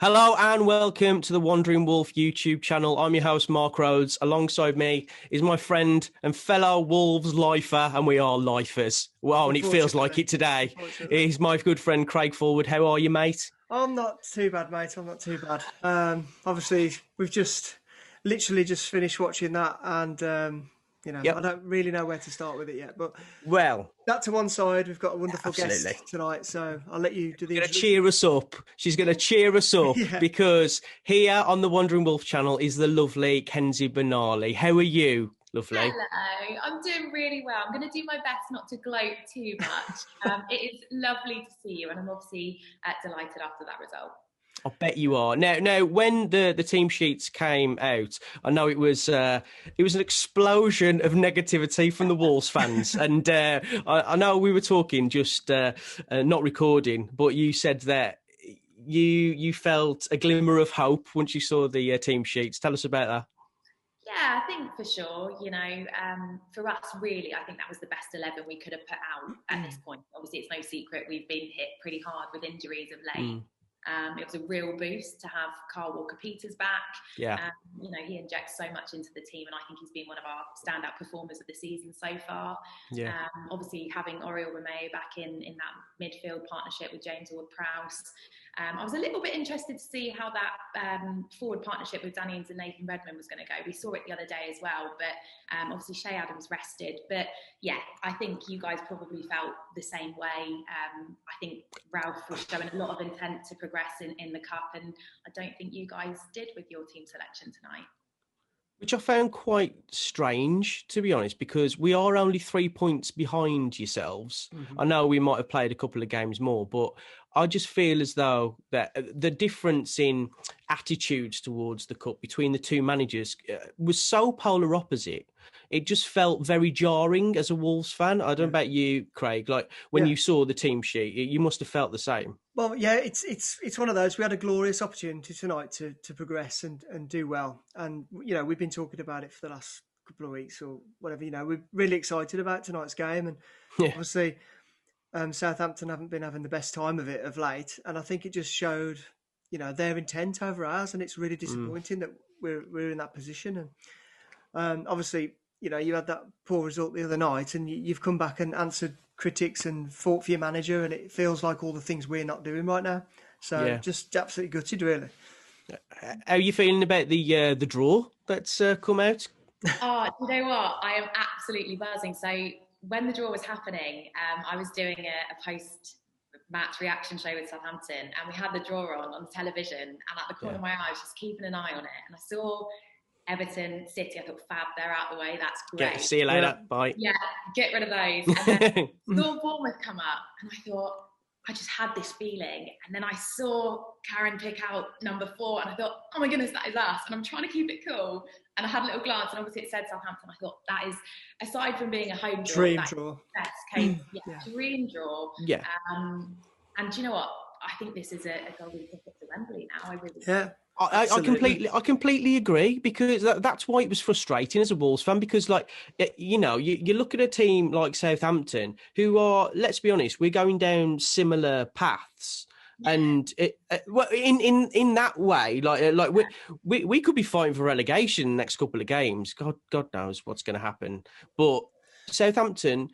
Hello and welcome to the Wandering Wolf YouTube channel. I'm your host, Mark Rhodes. Alongside me is my friend and fellow Wolves lifer, and we are lifers. Well, and it feels like it today. He's my good friend, Craig Forward. How are you, mate? I'm not too bad, mate. I'm not too bad. Obviously, we've literally just finished watching that, and I Yep. don't really know where to start with it yet. But Well, that to one side, we've got a wonderful absolutely. guest tonight, so I'll let you do the Going to introduction. cheer us up. She's going to cheer us up Yeah. because here on the Wandering Wolf channel is the lovely Kenzie Benali. How are you, lovely? Hello, I'm doing really well. I'm going to do my best not to gloat too much. It is lovely to see you, and I'm obviously delighted after that result. I bet you are. Now, when the team sheets came out, I know it was an explosion of negativity from the Wolves fans, and I know we were talking just not recording, but you said that you felt a glimmer of hope once you saw the team sheets. Tell us about that. Yeah, I think for sure, for us, really, I think that was the best 11 we could have put out at this point. Obviously, it's no secret we've been hit pretty hard with injuries of late. It was a real boost to have Carl Walker-Peters back. Yeah. He injects so much into the team, and I think he's been one of our standout performers of the season so far. Yeah. Obviously, having Oriol Romeu back in that midfield partnership with James Ward-Prowse. I was a little bit interested to see how that forward partnership with Danny Ings and Nathan Redmond was going to go. We saw it the other day as well, but obviously Shea Adams rested. But yeah, I think you guys probably felt the same way. I think Ralph was showing a lot of intent to progress in the cup, and I don't think you guys did with your team selection tonight. Which I found quite strange, to be honest, because we are only 3 points behind yourselves. I know we might have played a couple of games more, but I just feel as though that the difference in attitudes towards the cup between the two managers was so polar opposite. It just felt very jarring as a Wolves fan. I don't know about you, Craig. Like when you saw the team sheet, you must have felt the same. Well, yeah, it's one of those. We had a glorious opportunity tonight to progress and do well, and we've been talking about it for the last couple of weeks or whatever. We're really excited about tonight's game, and obviously Southampton haven't been having the best time of it of late, and I think it just showed their intent over ours, and it's really disappointing that we're in that position. And obviously you had that poor result the other night, and you've come back and answered critics and fought for your manager, and it feels like all the things we're not doing right now. So just absolutely gutted, really. How are you feeling about the draw that's come out? Oh, you know what? I am absolutely buzzing. So when the draw was happening, I was doing a post-match reaction show with Southampton, and we had the draw on television, and at the corner of my eye, I was just keeping an eye on it, and I saw Everton, City. I thought, fab, they're out of the way. That's great. See you later. Bye. Yeah, get rid of those. And then saw Bournemouth come up, and I thought, I just had this feeling. And then I saw Karen pick out number 4, and I thought, oh my goodness, that is us. And I'm trying to keep it cool. And I had a little glance, and obviously it said Southampton. I thought, that is, aside from being a home draw, dream draw. Best case, dream draw. Yeah. And do you know what? I think this is a golden ticket to Wembley now. I really do. I completely agree, because that's why it was frustrating as a Wolves fan, because you look at a team like Southampton who are, let's be honest, we're going down similar paths. And in that way, we could be fighting for relegation in the next couple of games. God knows what's going to happen. But Southampton,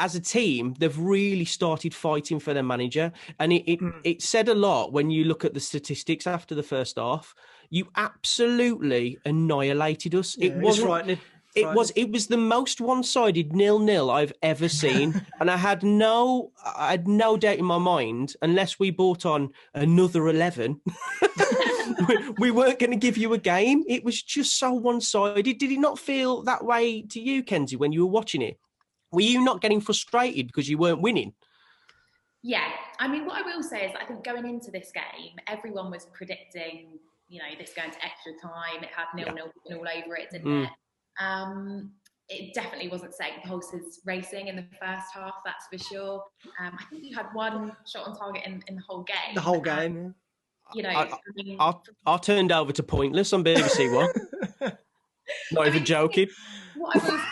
as a team, they've really started fighting for their manager. And it said a lot when you look at the statistics after the first half. You absolutely annihilated us. Yeah, it was frightening. It was the most one-sided 0-0 I've ever seen. And I had no doubt in my mind, unless we bought on another 11, we weren't going to give you a game. It was just so one-sided. Did it not feel that way to you, Kenzie, when you were watching it? Were you not getting frustrated because you weren't winning? Yeah. I mean, what I will say is I think going into this game, everyone was predicting, this going to extra time. It had 0-0 all over it, didn't it? It definitely wasn't setting pulses racing in the first half, that's for sure. I think you had one shot on target in the whole game. The whole game, I turned over to pointless on BBC One. Not even joking. What I will say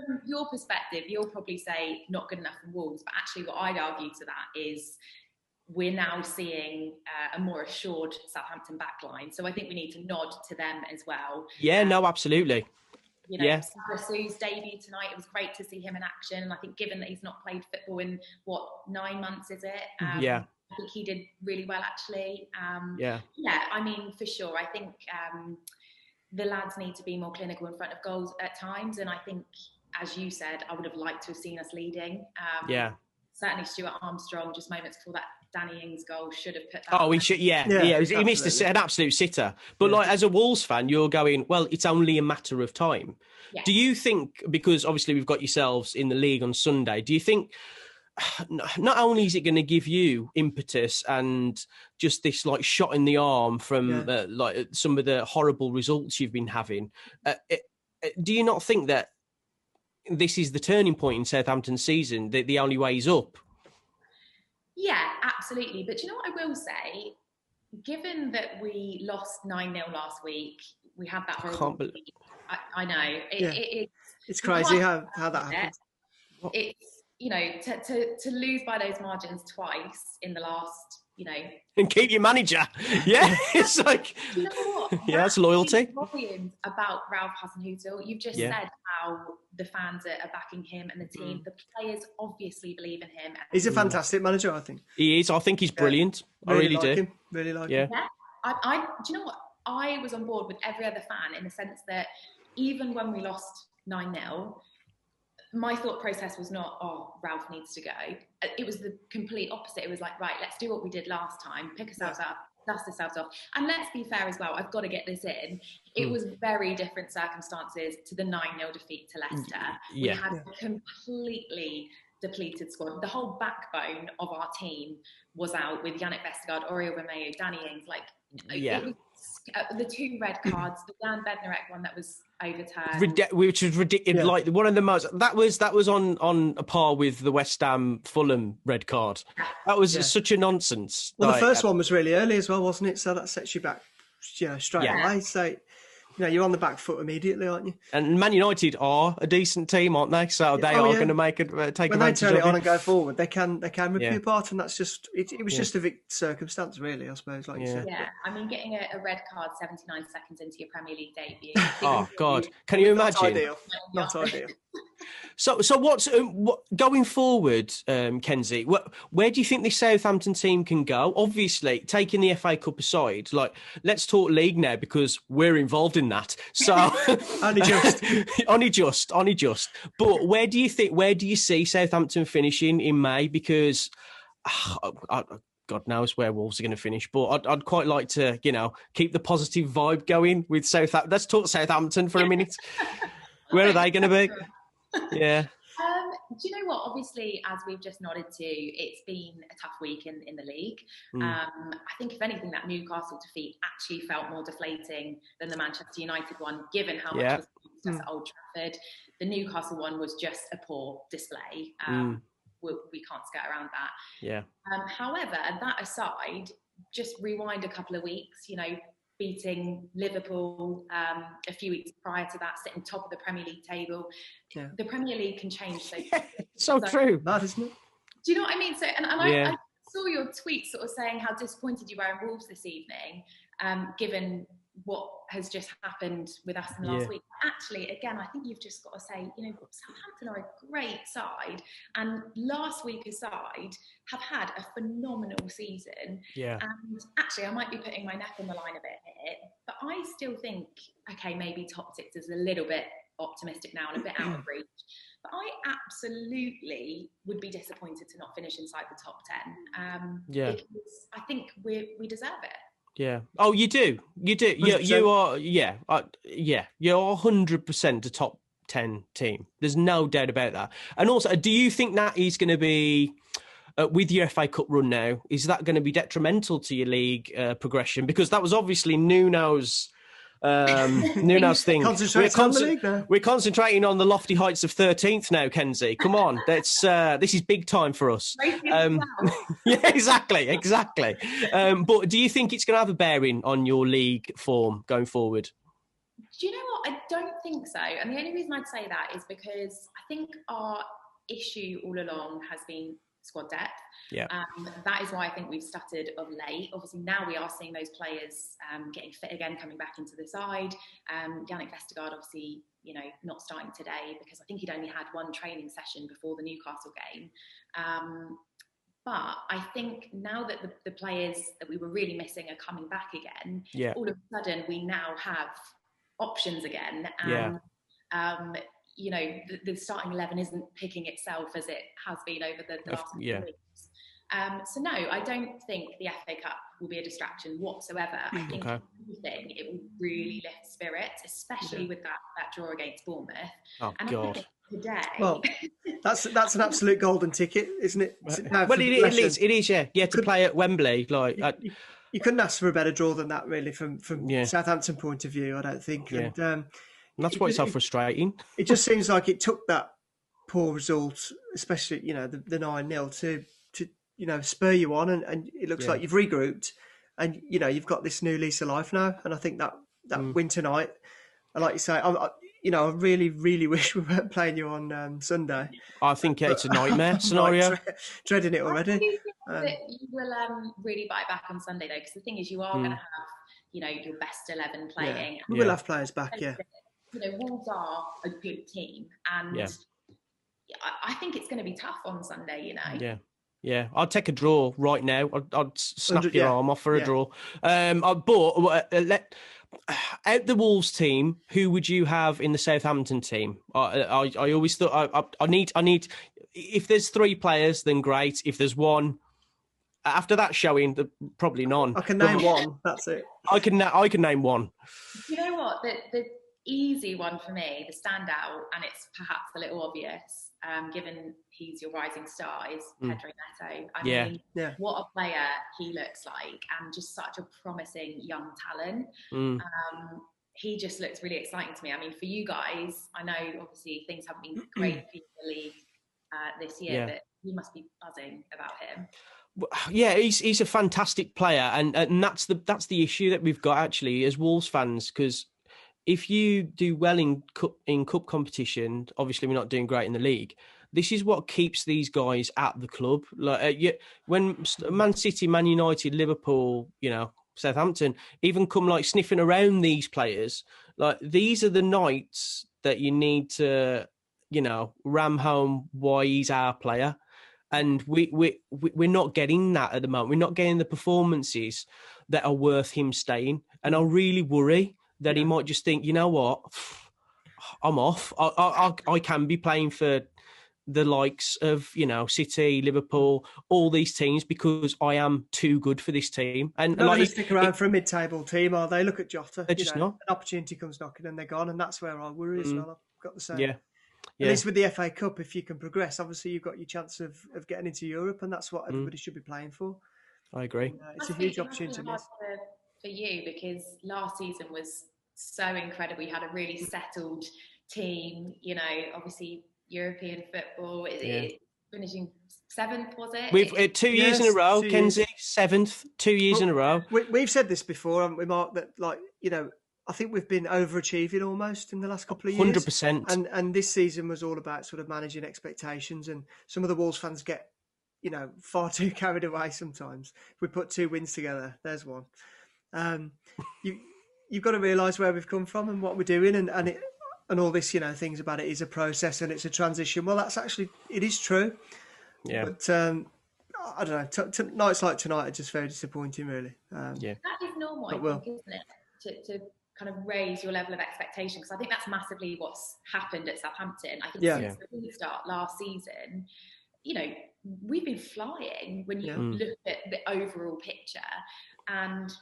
from your perspective, you'll probably say not good enough for Wolves, but actually what I'd argue to that is we're now seeing a more assured Southampton backline. So I think we need to nod to them as well. Yeah, no, absolutely. You know, Sarasu's debut tonight, it was great to see him in action. And I think given that he's not played football in, 9 months, is it? Yeah. I think he did really well, actually. Yeah, I mean, for sure. I think the lads need to be more clinical in front of goals at times. And I think, as you said, I would have liked to have seen us leading. Certainly Stuart Armstrong, just moments before that Danny Ings goal, should have put that. Oh, he should. Yeah. He missed an absolute sitter. But like, as a Wolves fan, you're going, well, it's only a matter of time. Yeah. Do you think, because obviously we've got yourselves in the league on Sunday, do you think not only is it going to give you impetus and just this like shot in the arm from like some of the horrible results you've been having, do you not think that this is the turning point in Southampton's season, that the only way is up? Yeah, absolutely. But you know what I will say? Given that we lost 9-0 last week, we had that horrible week. I know. It's crazy how that happened. It's, you know, to lose by those margins twice in the last, you know... And keep your manager. Yeah, it's like... You know what? Yeah, that's loyalty. Volumes about Ralph Hasenhüttl. You've just said how the fans are backing him and the team. The players obviously believe in him. He's a fantastic manager, I think. He is. I think he's brilliant. I really do. Him. Really like him. Yeah. Do you know what? I was on board with every other fan in the sense that even when we lost 9-0, my thought process was not, oh, Ralph needs to go. It was the complete opposite. It was like, right, let's do what we did last time, pick ourselves up, dust ourselves off. And let's be fair as well, I've got to get this in. It was very different circumstances to the 9-0 defeat to Leicester. We had a completely depleted squad. The whole backbone of our team was out with Yannick Vestergaard, Oriol Romeu, Danny Ings. It was, the 2 red cards, the Jan Bednarek one that was overturned, which was ridiculous. Like one of the most that was on a par with the West Ham Fulham red card. That was such a nonsense. Well, the first one was really early as well, wasn't it? So that sets you back, straight away. So you're on the back foot immediately, aren't you? And Man United are a decent team, aren't they? So they are going to make it take when advantage they turn it on it. and go forward. They can rip you apart, and that's just it was just a circumstance, really, I suppose. Like you said. Yeah, I mean, getting a red card 79 seconds into your Premier League debut. Oh God, can you imagine? Not ideal. So what's going forward, Kenzie? Where do you think this Southampton team can go? Obviously, taking the FA Cup aside, like let's talk league now because we're involved in that. So only just. But where do you see Southampton finishing in May? Because God knows where Wolves are going to finish, but I'd quite like to, keep the positive vibe going with Southampton. Let's talk Southampton for a minute. Where are they going to be? Yeah. Do you know what? Obviously, as we've just nodded to, it's been a tough week in the league. I think, if anything, that Newcastle defeat actually felt more deflating than the Manchester United one, given how much was at Old Trafford. The Newcastle one was just a poor display. We can't skirt around that. Yeah. However, that aside, just rewind a couple of weeks, beating Liverpool a few weeks prior to that, sitting top of the Premier League table. Yeah. The Premier League can change so true. That, isn't it? Do you know what I mean? So, I saw your tweet sort of saying how disappointed you were in Wolves this evening, given what has just happened with Aston last week. Actually, again, I think you've just got to say, Southampton are a great side, and last week aside, have had a phenomenal season. Yeah. And actually, I might be putting my neck on the line a bit here, but I still think, okay, maybe top 6 is a little bit optimistic now and a bit out of reach. But I absolutely would be disappointed to not finish inside the top 10. Because I think we deserve it. Yeah. Oh, you do. You do. You are. Yeah. You're 100% a top 10 team. There's no doubt about that. And also, do you think that is going to be, with your FA Cup run now, is that going to be detrimental to your league progression? Because that was obviously Nuno's thing. We're concentrating on the lofty heights of 13th now, Kenzie. Come on, this is big time for us. Yeah, exactly. But do you think it's going to have a bearing on your league form going forward? Do you know what? I don't think so. And the only reason I'd say that is because I think our issue all along has been squad depth. Yeah. That is why I think we've stuttered of late. Obviously, now we are seeing those players getting fit again, coming back into the side. Yannick Vestergaard, obviously, not starting today because I think he'd only had one training session before the Newcastle game. But I think now that the players that we were really missing are coming back again, all of a sudden we now have options again. And, the starting 11 isn't picking itself as it has been over the last few weeks. So no, I don't think the FA Cup will be a distraction whatsoever. I think anything, it will really lift spirits, especially with that draw against Bournemouth. Oh, and God. I think today... Well, that's an absolute golden ticket, isn't it? Well, it is, yeah. Yeah, to play at Wembley. You couldn't ask for a better draw than that, really, from Southampton point of view, I don't think. Yeah. And that's why it's so frustrating. It just seems like it took that poor result, especially, the 9-0 to spur you on, and it looks like you've regrouped and, you've got this new lease of life now. And I think that win tonight, like you say, I really, really wish we weren't playing you on Sunday. I think it's a nightmare scenario. Dreading it already. I think that you will really bite back on Sunday, though, because the thing is, you are going to have, your best 11 playing. Yeah. We will have players back, Wolves are a good team, and I think it's going to be tough on Sunday, Yeah, I'd take a draw right now. I'd snap your arm off for a draw. But out the Wolves team, who would you have in the Southampton team? I always thought I need. If there's 3 players, then great. If there's one, after that showing, probably none. I can name one. That's it. I can name one. You know what? The easy one for me, the standout, and it's perhaps a little obvious, given he's your rising star, is Pedro Neto. I mean, what a player he looks like, and just such a promising young talent. He just looks really exciting to me. I mean, for you guys, I know obviously things haven't been great for you in the league this year, but you must be buzzing about him. Yeah, he's a fantastic player, and that's the issue that we've got actually as Wolves fans, because if you do well in cup competition, obviously we're not doing great in the league. This is what keeps these guys at the club. Like when Man City, Man United, Liverpool, Southampton even come like sniffing around these players, like these are the nights that you need to, ram home why he's our player. And we're not getting that at the moment. We're not getting the performances that are worth him staying. And I really worry that he might just think, you know what, I'm off. I can be playing for the likes of, City, Liverpool, all these teams because I am too good for this team. And not going to stick around for a mid-table team, are they? Look at Jota. They're just not. An opportunity comes knocking and they're gone, and that's where I worry as well. I've got the same. Yeah. At least with the FA Cup, if you can progress, obviously you've got your chance of getting into Europe, and that's what everybody should be playing for. I agree. And, it's a huge opportunity. For you, because last season was so incredible. You had a really settled team, obviously European football. Finishing 7th, was it? We've 2 years in a row, Kenzie, 7th, 2 years in a row. We've said this before, haven't we, Mark, that I think we've been overachieving almost in the last couple of years. 100%. And this season was all about sort of managing expectations, and some of the Wolves fans get, far too carried away sometimes. If we put 2 wins together, there's one. You've got to realise where we've come from and what we're doing, and all this, things about it is a process and it's a transition. Well, it is true. Yeah. But I don't know. Nights like tonight are just very disappointing, really. That is normal, I think, isn't it? To kind of raise your level of expectation, because I think that's massively what's happened at Southampton. I think since the restart last season, we've been flying when you look at the overall picture, and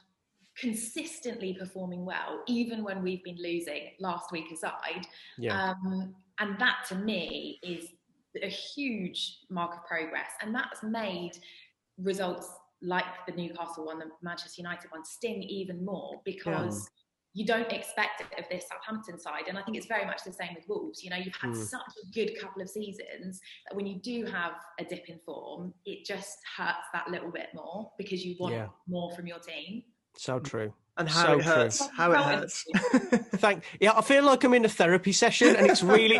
consistently performing well, even when we've been losing, last week aside. And that to me is a huge mark of progress, and that's made results like the Newcastle one, the Manchester United one, sting even more, because you don't expect it of this Southampton side. And I think it's very much the same with Wolves. You've had such a good couple of seasons that when you do have a dip in form, it just hurts that little bit more because you want more from your team. So true. And how So it hurts. true. How it hurts. Yeah, I feel like I'm in a therapy session, and it's really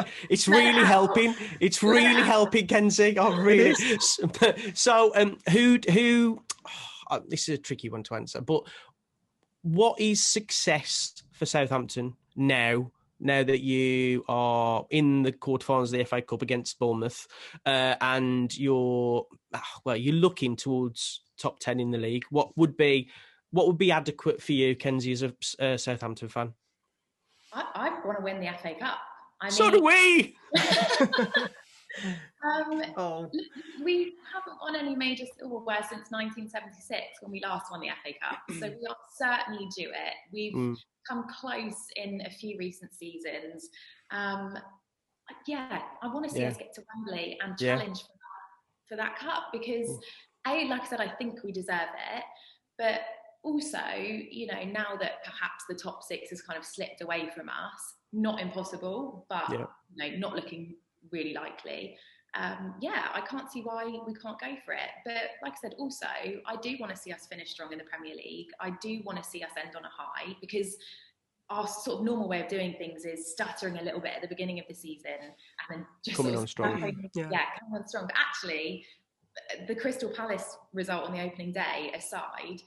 helping. It's really helping, Kenzie. I really. So, who? This is a tricky one to answer, but what is success for Southampton now? Now that you are in the quarterfinals of the FA Cup against Bournemouth, and you're looking towards top 10 in the league, what would be adequate for you, Kenzie, as a Southampton fan? I want to win the FA Cup. So do we. We haven't won any major silverware since 1976 when we last won the FA Cup, so we are certainly due it. We've come close in a few recent seasons. I want to see us get to Wembley and challenge for that cup, because like I said, I think we deserve it, but also, now that perhaps the top six has kind of slipped away from us, not impossible, but not looking really likely. I can't see why we can't go for it. But like I said, also, I do want to see us finish strong in the Premier League. I do want to see us end on a high, because our sort of normal way of doing things is stuttering a little bit at the beginning of the season and then just coming on strong. coming on strong. But actually, the Crystal Palace result on the opening day aside,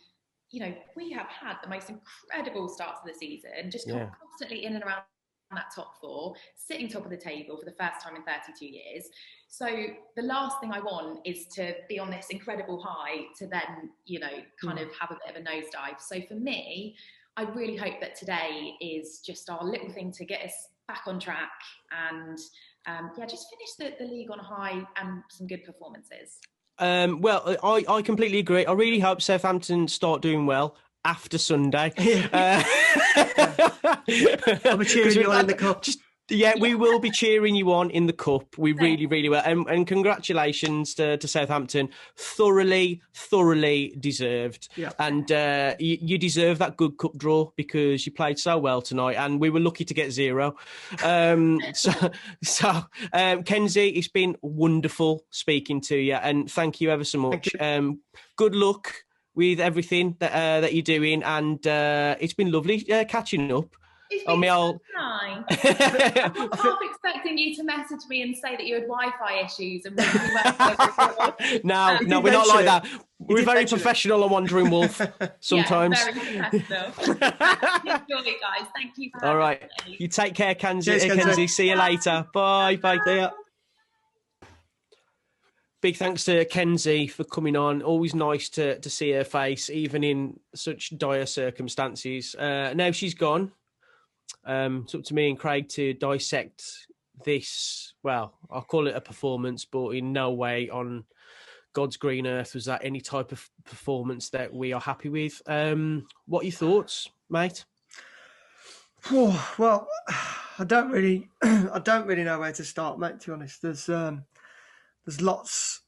we have had the most incredible start to the season, just constantly in and around that top four, sitting top of the table for the first time in 32 years. So the last thing I want is to be on this incredible high to then, kind of have a bit of a nosedive. So for me, I really hope that today is just our little thing to get us back on track and, just finish the league on a high and some good performances. I completely agree. I really hope Southampton start doing well after Sunday. I'll be cheering you on in the cup. We will be cheering you on in the cup. We really, really will. And congratulations to Southampton. Thoroughly deserved. Yeah. And you deserve that good cup draw, because you played so well tonight, and we were lucky to get 0. Kenzie, it's been wonderful speaking to you, and thank you ever so much. Good luck with everything that you're doing, and it's been lovely catching up. It's been so nice. I'm half expecting you to message me and say that you had Wi-Fi issues and No, we're not like that. We're very professional on Wandering Wolf sometimes. Yeah, very professional. Enjoy, guys. Thank you for having me. You take care, Kenzie. Kenzie. See you later. Bye. Bye. See ya. Big thanks to Kenzie for coming on. Always nice to see her face, even in such dire circumstances. Now she's gone. It's up to me and Craig to dissect this. Well, I'll call it a performance, but in no way on God's green earth was that any type of performance that we are happy with. What are your thoughts, mate? Well, I don't really know where to start, mate. To be honest, there's lots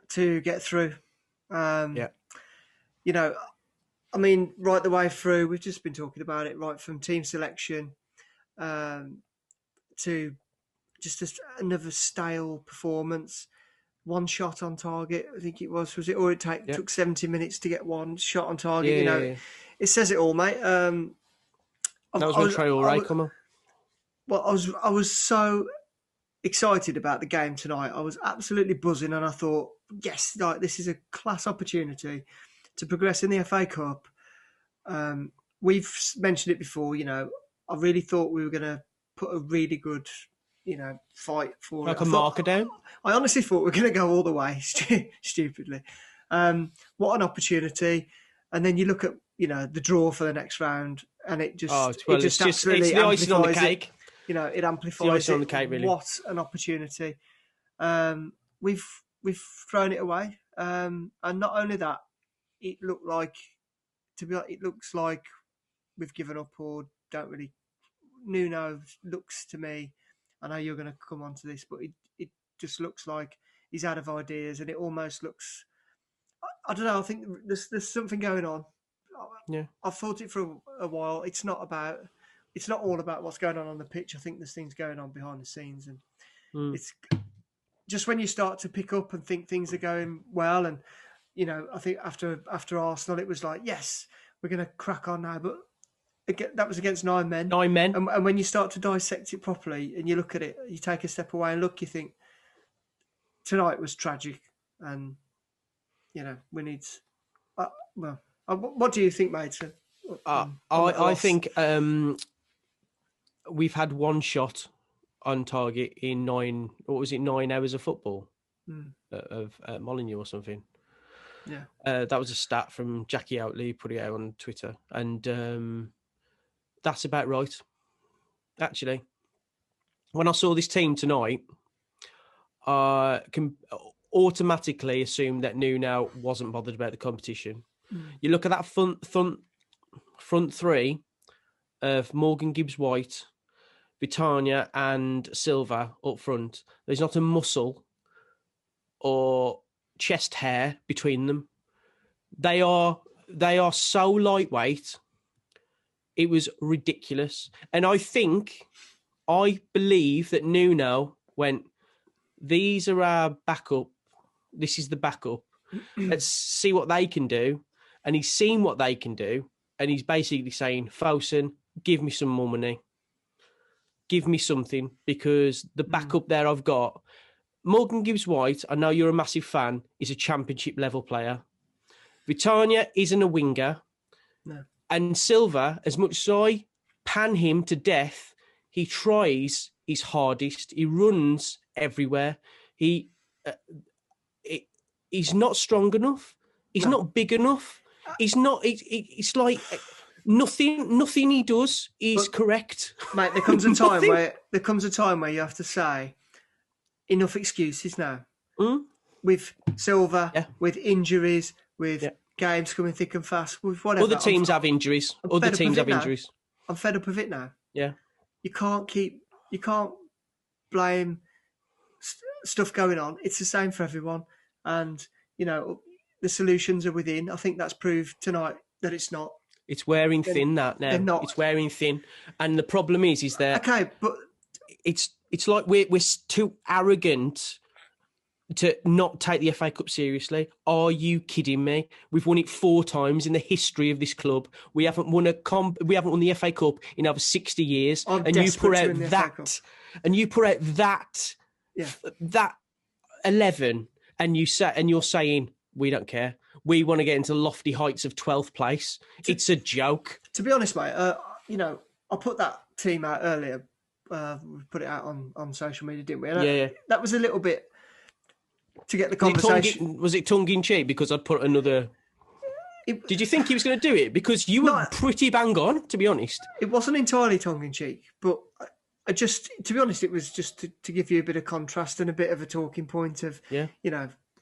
to get through. I mean, right the way through, we've just been talking about it, right from team selection to just another stale performance. One shot on target, I think it was it? Or it took 70 minutes to get one shot on target. It says it all, mate. That was when Traoré come on. Well, I was so excited about the game tonight. I was absolutely buzzing, and I thought, yes, like this is a class opportunity to progress in the FA Cup. We've mentioned it before, I really thought we were going to put a really good, fight for like a marker down. I honestly thought we were going to go all the way, stupidly. What an opportunity. And then you look at, the draw for the next round, and it just, it's the icing on the cake. It amplifies on the cake, really. What an opportunity. We've thrown it away. And not only that, it looks like we've given up or don't really. Nuno looks to me, I know you're going to come on to this, but it just looks like he's out of ideas, and it almost looks, I don't know, I think there's something going on. Yeah, I've thought it for a while. It's not all about what's going on the pitch. I think there's things going on behind the scenes, and it's just when you start to pick up and think things are going well, and I think after Arsenal, it was like, yes, we're going to crack on now. But that was against 9 men. 9 men. And when you start to dissect it properly and you look at it, you take a step away and look, you think tonight was tragic, and we need. What do you think, mate? I think we've had one shot on target in 9 hours of football of Molineux or something. Yeah, that was a stat from Jackie Outley, put it out on Twitter, and that's about right. Actually, when I saw this team tonight, I can automatically assume that Nuno wasn't bothered about the competition. You look at that front three of Morgan Gibbs-White, Vitania and Silva up front. There's not a muscle or chest hair between them. They are so lightweight. It was ridiculous. And I believe that Nuno went, these are our backup. This is the backup. Let's see what they can do. And he's seen what they can do. And he's basically saying, Fosun, give me some more money. Give me something, because the backup there I've got. Morgan Gibbs-White, I know you're a massive fan, is a championship level player. Vitania isn't a winger. No. And Silva, as much as I pan him to death, he tries his hardest. He runs everywhere. He's not strong enough. He's not big enough. He's not. It's like nothing he does is correct. Mate, there comes a time where you have to say, enough excuses now. With Silva, with injuries, with games coming thick and fast, with whatever. Other teams have injuries. Other teams have injuries. I'm fed up of it now. Yeah. You can't blame stuff going on. It's the same for everyone. And, the solutions are within. I think that's proved tonight that it's not. It's wearing thin that now. Not. It's wearing thin. And the problem is that... Okay, but... It's like we're too arrogant to not take the FA Cup seriously. Are you kidding me? We've won it 4 times in the history of this club. We haven't won the FA Cup in over 60 years. And you put out that 11, and you're saying we don't care. We want to get into lofty heights of 12th place. It's a joke. To be honest, mate, I put that team out earlier. We put it out on social media, didn't we? And that was a little bit to get the conversation. Was it tongue in cheek because I'd put another? Did you think he was going to do it? Because you were pretty bang on, to be honest. It wasn't entirely tongue in cheek, but I just, to be honest, it was just to give you a bit of contrast and a bit of a talking point of,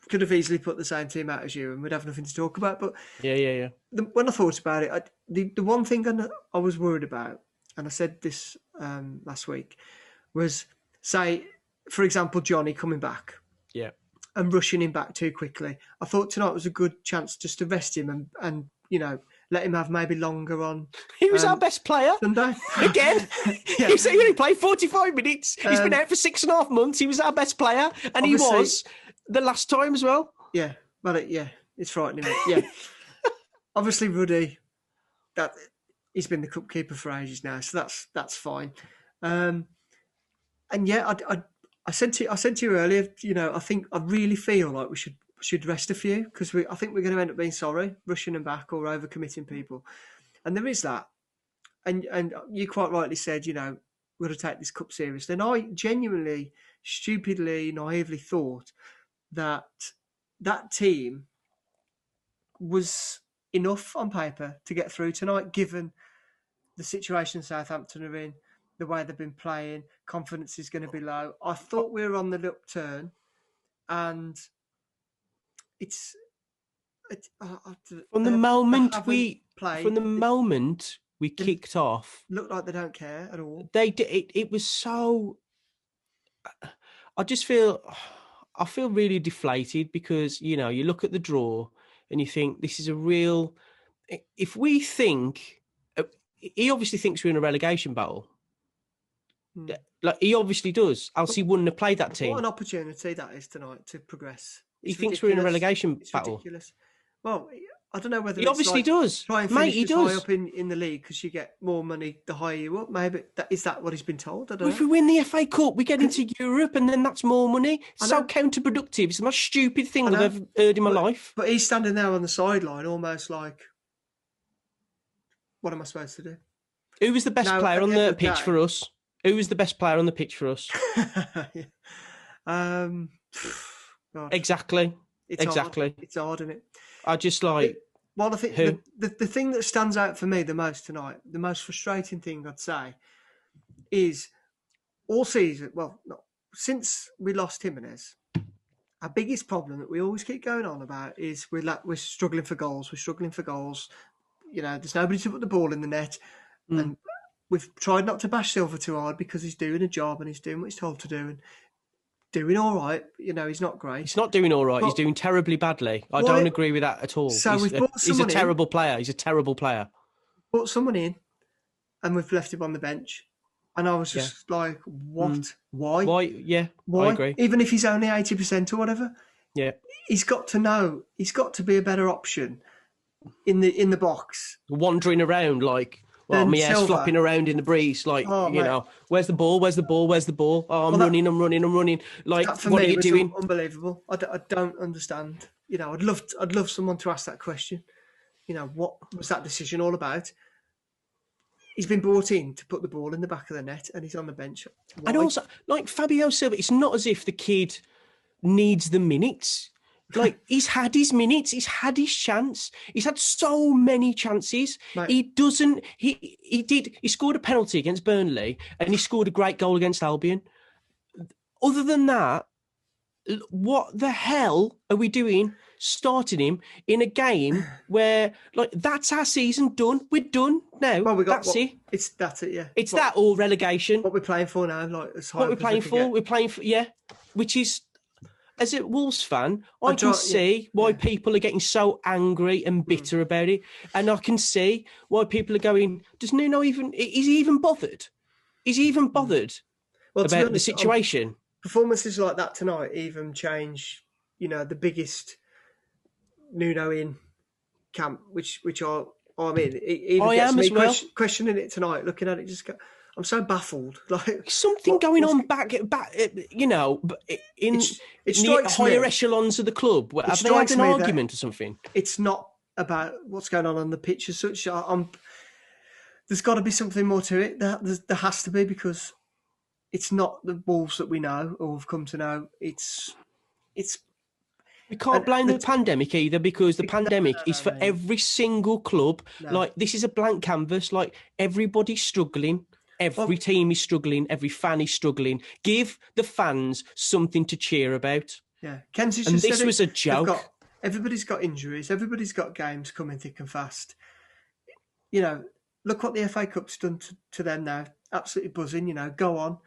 could have easily put the same team out as you and we'd have nothing to talk about. But when I thought about it, the one thing I was worried about, and I said this last week, was, say, for example, Johnny coming back. Yeah. And rushing him back too quickly. I thought tonight was a good chance just to rest him and let him have maybe longer on. He was our best player. Sunday. Again. He only played 45 minutes. He's been out for 6.5 months. He was our best player. And he was the last time as well. Yeah. Well, it's frightening. Yeah. Obviously, Ruddy, he's been the cup keeper for ages now, so that's fine. I said to you earlier, I really feel like we should rest a few, because I think we're going to end up being sorry, rushing them back or overcommitting people. And there is that. And you quite rightly said, we've got to take this cup seriously. And I genuinely, stupidly, naively thought that team was enough on paper to get through tonight, given the situation Southampton are in, the way they've been playing, confidence is going to be low. I thought we were on the upturn, and from the moment we kicked off, looked like they don't care at all. They did. It was so. I feel really deflated, because you look at the draw and you think this is a real. If we think, he obviously thinks we're in a relegation battle. Like he obviously does, else he wouldn't have played that team. What an opportunity that is tonight to progress. He thinks we're in a relegation battle. Ridiculous. Well, I don't know whether He obviously does. Try and Mate, finish he as high does. up in the league because you get more money the higher you up. Maybe is that what he's been told? I don't If know. we win the FA Cup, we get into Europe, and then that's more money. It's so counterproductive. It's the most stupid thing I've ever heard in my life. But he's standing there on the sideline, almost like, what am I supposed to do? Who was the best player on the pitch for us? Who was the best player on the pitch for us? Exactly. It's exactly. Hard. It's hard, isn't it? I just like. Well, I think the thing that stands out for me the most tonight, the most frustrating thing I'd say, is all season. Well, since we lost Jimenez, our biggest problem that we always keep going on about is we're struggling for goals. We're struggling for goals. You know, there's nobody to put the ball in the net, and we've tried not to bash Silva too hard because he's doing a job and he's doing what he's told to do and doing all right. You know, he's not great. He's not doing all right. But he's doing terribly badly. I don't agree with that at all. So he's a terrible player. He's a terrible player. Brought someone in, and we've left him on the bench. And I was just like, what? Why? Why? Yeah, why? I agree. Even if he's only 80% or whatever. Yeah. He's got to know. He's got to be a better option in the box. Wandering around like, well, my hair's flopping around in the breeze. Like, you know, where's the ball? Where's the ball? Where's the ball? Oh, I'm running. Like, what are you doing? Unbelievable. I don't understand. You know, I'd love someone to ask that question. You know, what was that decision all about? He's been brought in to put the ball in the back of the net and he's on the bench. Why? And also, like Fabio Silva, it's not as if the kid needs the minutes. Like, he's had his minutes. He's had his chance. He's had so many chances. Mate. He scored a penalty against Burnley and he scored a great goal against Albion. Other than that, what the hell are we doing starting him in a game where, like, that's our season done? We're done now. Well, that's it. That's it, yeah. It's that or relegation. What we're playing for now. What we're playing for. We're playing for, yeah. Which is, as a Wolves fan, I can see why people are getting so angry and bitter about it. And I can see why people are going, does Nuno is he even bothered? Is he even bothered about the situation? Performances like that tonight even change, you know, the biggest Nuno in camp, which are, I mean, it even gets me questioning it tonight, looking at it, just go, I'm so baffled. Like something going on back, you know, in the higher echelons of the club. Have they had an argument or something? It's not about what's going on the pitch as such. There's got to be something more to it. There has to be, because it's not the Wolves that we know or have come to know. It's. We can't blame the pandemic either, because the pandemic is for every single club. No. Like, this is a blank canvas. Like, everybody's struggling. Every team is struggling. Every fan is struggling. Give the fans something to cheer about. Yeah, Kenzie's and this was a joke. Everybody's got injuries. Everybody's got games coming thick and fast. You know, look what the FA Cup's done to them now. Absolutely buzzing. You know, go on.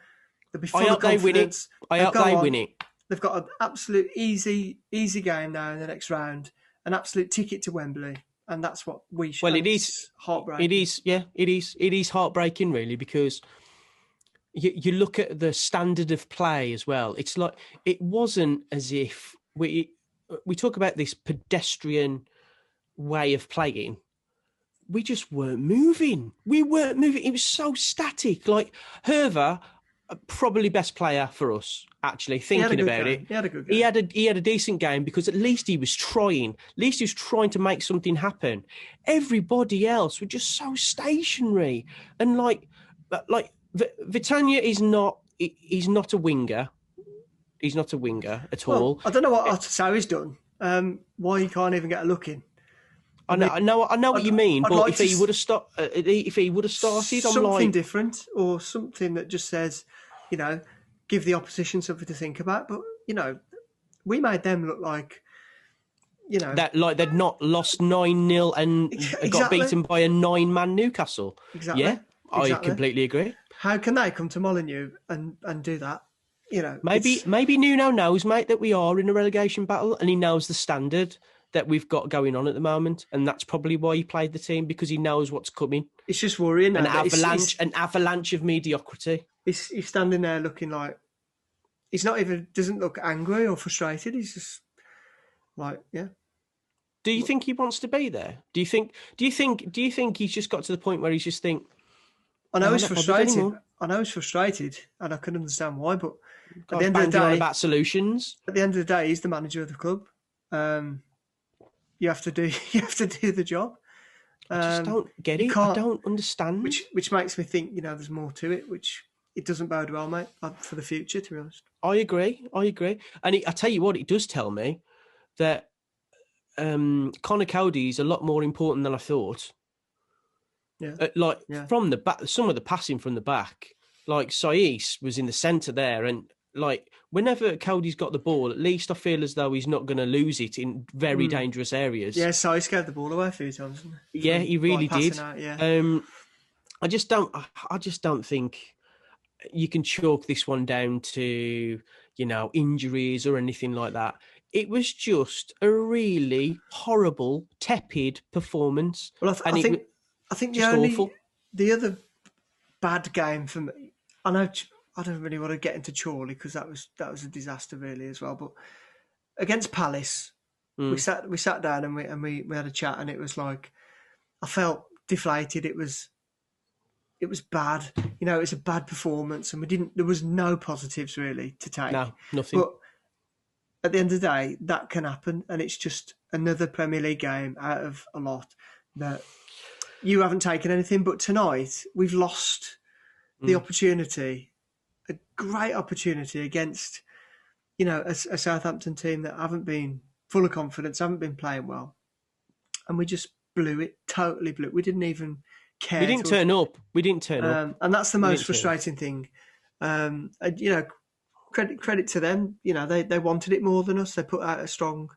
They'll be full of confidence. I hope they win it. They've got an absolute easy game now in the next round. An absolute ticket to Wembley. And that's what we should. Well, it is heartbreaking. It is, yeah, it is. It is heartbreaking, really, because you look at the standard of play as well. It's like, it wasn't as if we talk about this pedestrian way of playing. We just weren't moving. We weren't moving. It was so static. Like, Hervé, probably best player for us, actually, thinking about it. He had a good game. He had a decent game, because at least he was trying. At least he was trying to make something happen. Everybody else were just so stationary. And like Vitinha is not. He's not a winger. He's not a winger at all. I don't know what Otasowi's done. Why he can't even get a look in. I know what you mean, but if he would have started, something different, or something that just says, you know, give the opposition something to think about. But you know, we made them look like, you know, that like they'd not lost 9-0 and got beaten by a 9-man Newcastle. Exactly. Yeah, I completely agree. How can they come to Molineux and do that? You know, maybe Nuno knows, mate, that we are in a relegation battle, and he knows the standard that we've got going on at the moment, and that's probably why he played the team, because he knows what's coming. It's just worrying. An avalanche of mediocrity. He's standing there looking like doesn't look angry or frustrated. He's just like, yeah. Do you think he wants to be there? Do you think he's just got to the point where he's just think? I know he's frustrated. I know he's frustrated, and I can understand why. But at the end of the day, about solutions. At the end of the day, he's the manager of the club. You have to do the job. I just don't get it. I don't understand. Which makes me think, there's more to it, which it doesn't bode well, mate, for the future, to be honest. I agree. And I tell you what, it does tell me that Connor Cody is a lot more important than I thought. Yeah. From the back, some of the passing from the back, like Saiss was in the centre there, and like whenever Cody's got the ball, at least I feel as though he's not going to lose it in very dangerous areas. Yeah, Saiss gave the ball away a few times. Didn't he? Yeah, he really did. Out, yeah. I just don't think you can chalk this one down to injuries or anything like that. It was just a really horrible, tepid performance. Well, I think the other bad game for me. I know I don't really want to get into Chorley because that was a disaster really as well. But against Palace, we sat down and we had a chat, and it was like I felt deflated. It was bad. It was a bad performance, and there was no positives really to take. No, nothing. But at the end of the day, that can happen, and it's just another Premier League game out of a lot that you haven't taken anything. But tonight, we've lost the opportunity, a great opportunity against, a Southampton team that haven't been full of confidence, haven't been playing well, and we just blew it, totally blew it. We didn't even care. We didn't turn up. And that's the most frustrating thing. Credit to them. They wanted it more than us. They put out a strong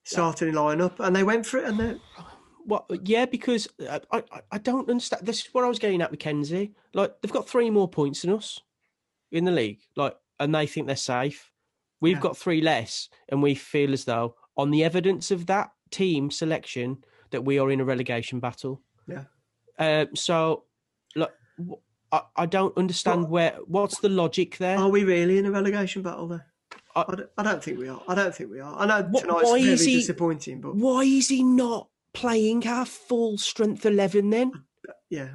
starting lineup, and they went for it. And because I don't understand. This is what I was getting at with Kenzie. Like, they've got 3 more points than us in the league, and they think they're safe. We've got 3 less, and we feel as though, on the evidence of that team selection, that we are in a relegation battle. Yeah. So, look, I don't understand what's the logic there. Are we really in a relegation battle there? I don't think we are. I know tonight's really disappointing, but why is he not playing our full strength 11 then? Yeah.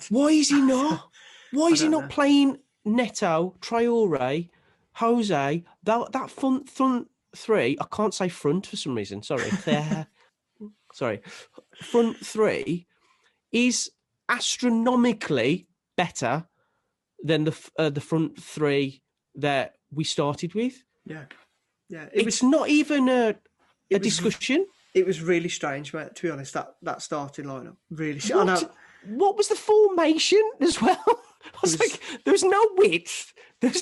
Why is he not? Why is he not playing Neto, Traore, Jose? That front 3. I can't say front for some reason. Sorry. Sorry. Front 3 is astronomically better than the front 3 that we started with. Yeah. It's not even a discussion. It was really strange, mate, to be honest, that starting lineup. Really strange. What was the formation as well? There was no width. There was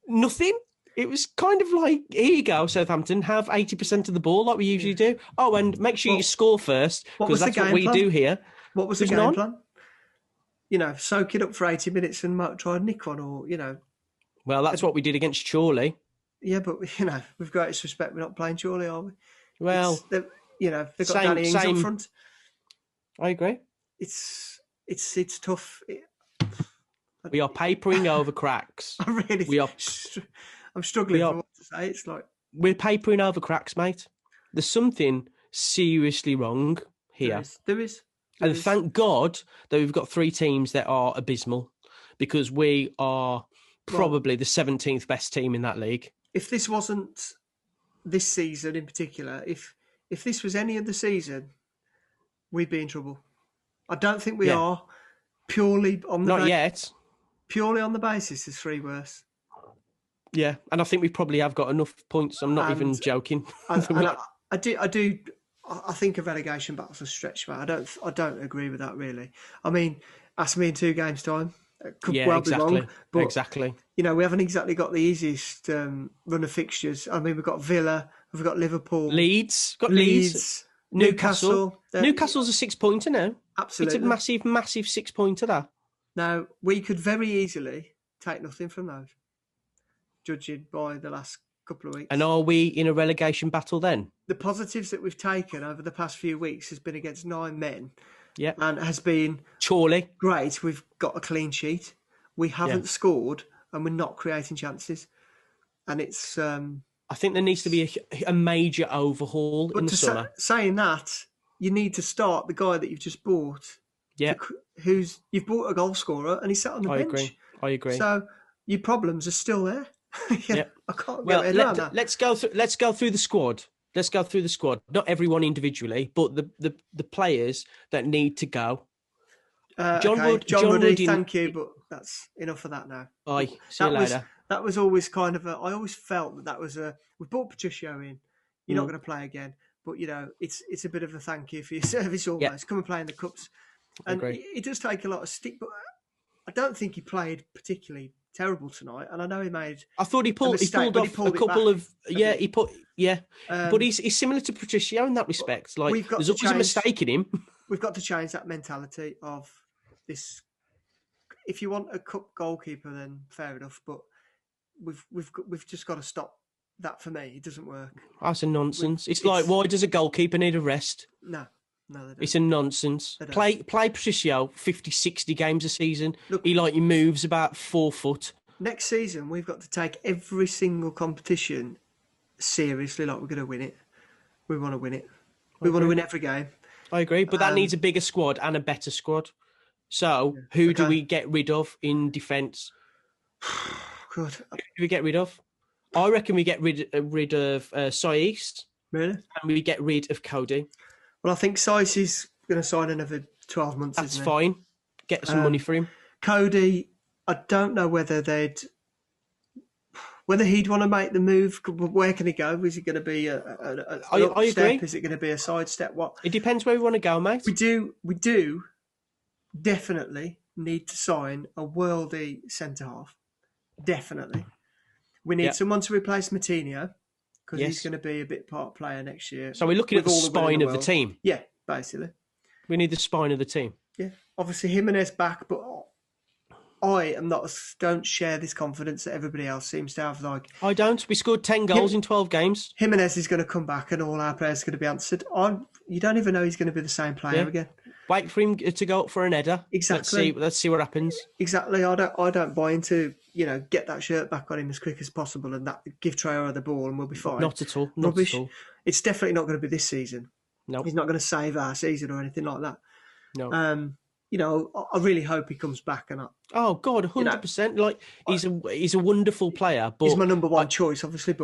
nothing. It was kind of like, here you go, Southampton, have 80% of the ball like we usually do. Oh, and make sure you score first, because that's what we do here. What was the game plan? Soak it up for 80 minutes and try and nick one, or, Well, that's what we did against Chorley. Yeah, but, with greatest respect, we're not playing Chorley, are we? Well, they've got Danny Ings up front. I agree. It's tough. We are papering over cracks. I'm struggling for what to say. It's like we're papering over cracks, mate. There's something seriously wrong here. There is. And thank God that we've got 3 teams that are abysmal, because we are probably the 17th best team in that league. If this wasn't this season in particular, if this was any other season, we'd be in trouble. I don't think we are. Purely on the yet. Purely on the basis there's 3 worse. Yeah, and I think we probably have got enough points. I'm not even joking. I do. I think a relegation battle's a stretch, mate. I don't agree with that really. I mean, ask me in 2 games' time. It could be wrong. But, exactly. We haven't exactly got the easiest run of fixtures. I mean, we've got Villa, we've got Liverpool, Leeds, Newcastle. Newcastle's a 6-pointer now. Absolutely, it's a massive 6-pointer. That now we could very easily take nothing from those, judging by the last couple of weeks. And are we in a relegation battle then? The positives that we've taken over the past few weeks has been against 9 men. Yeah. And has been Chorley. Great. We've got a clean sheet. We haven't scored, and we're not creating chances. And it's I think there needs to be a major overhaul in the summer. Saying that, you need to start the guy that you've just bought. Yeah. You've bought a goal scorer and he's sat on the bench. I agree. So your problems are still there. Yeah. I can't get my head around that. Let's go through the squad. Let's go through the squad. Not everyone individually, but the players that need to go. John Ruddy, thank you, but that's enough of that now. Bye. See you later. That was always kind of I always felt that was we brought Patricio in. You're not going to play again, but it's a bit of a thank you for your service almost. Yeah. Come and play in the cups, and it does take a lot of stick. But I don't think he played particularly terrible tonight, and I know he made. I thought he pulled off a couple of but he's similar to Patricio in that respect. Like there's always a mistake in him. We've got to change that mentality of this. If you want a cup goalkeeper, then fair enough, but we've just got to stop that. For me, it doesn't work. That's a nonsense. It's like, why does a goalkeeper need a rest? No, they don't. It's a nonsense. Play Patricio 50, 60 games a season. Look, he moves about 4 foot. Next season, we've got to take every single competition seriously, like we're going to win it. We want to win it. We want to win every game. I agree, but that needs a bigger squad and a better squad. So, who do we get rid of in defence? Good. Who do we get rid of? I reckon we get rid of Saiz. Really? And we get rid of Cody. Well, I think Saiz is going to sign another 12 months. That's fine. Get some money for him. Cody, I don't know whether he'd want to make the move. Where can he go? Is it going to be a I step? agree. Is it going to be a side step? What? It depends where we want to go, mate. We do definitely need to sign a worldie centre half. Definitely. We need someone to replace Moutinho because he's going to be a bit part player next year. So we're looking at the spine of the team. Yeah, basically. We need the spine of the team. Yeah. Obviously, Jimenez back, but I don't share this confidence that everybody else seems to have. I don't. We scored 10 goals in 12 games. Jimenez is going to come back and all our players are going to be answered. You don't even know he's going to be the same player again. Wait for him to go up for an header. Exactly. Let's see what happens. Exactly. I don't buy into get that shirt back on him as quick as possible and give Traore the ball and we'll be fine. Not at all. Rubbish. Not at all. It's definitely not going to be this season. No. He's not going to save our season or anything like that. No. I really hope he comes back and oh God, 100%. He's a wonderful player, but he's my number one choice, obviously.